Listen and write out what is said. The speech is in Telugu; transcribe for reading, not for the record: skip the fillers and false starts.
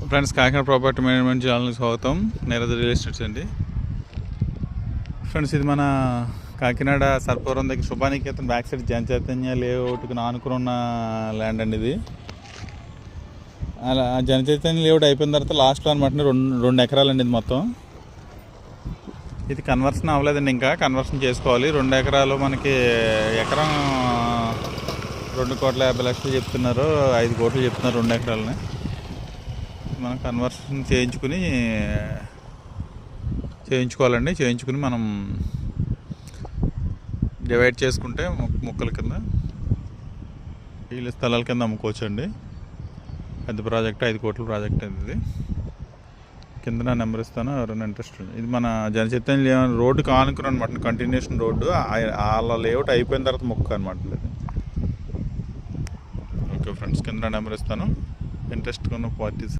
ఫ్రెండ్స్, కాకినాడ ప్రాపర్టీ మేనేజ్మెంట్ ఛానల్కి స్వాగతం. నీరజ్ రియల్ ఎస్టేట్స్ అండి. ఫ్రెండ్స్, ఇది మన కాకినాడ సర్పవరం దగ్గర శుభానికేతన్ బ్యాక్ సైడ్ జన చైతన్య లేఅవుట్కి ఆనుకుని ఉన్న ల్యాండ్ అండి ఇది. అలా జన చైతన్య లేఅవుట్ అయిపోయిన తర్వాత లాస్ట్లో అనమాట రెండు ఎకరాలండి ఇది మొత్తం. ఇది కన్వర్షన్ అవ్వలేదండి, ఇంకా కన్వర్షన్ చేసుకోవాలి. 2 ఎకరాలు మనకి ఎకరం 2,50,00,000 చెప్తున్నారు, 5 కోట్లు చెప్తున్నారు 2 ఎకరాలని. మనం కన్వర్షన్ చేయించుకోవాలండి. చేయించుకుని మనం డివైడ్ చేసుకుంటే ముక్కల కింద వీళ్ళ స్థలాల కింద అమ్ముకోవచ్చు అండి. పెద్ద ప్రాజెక్ట్, 5 కోట్ల ప్రాజెక్ట్ ఇది. కింద నా నెంబర్ ఇస్తాను, ఎవరైనా ఇంట్రెస్ట్. ఇది మన జనచైతన్య రోడ్డుకి ఆనుకుని అనమాట, కంటిన్యూషన్ రోడ్డు. వాళ్ళ లేఅవుట్ అయిపోయిన తర్వాత ముక్క అనమాట. ఓకే ఫ్రెండ్స్, కింద నెంబర్ ఇస్తాను. ఇంట్రెస్ట్ ఉన్న పార్టీస్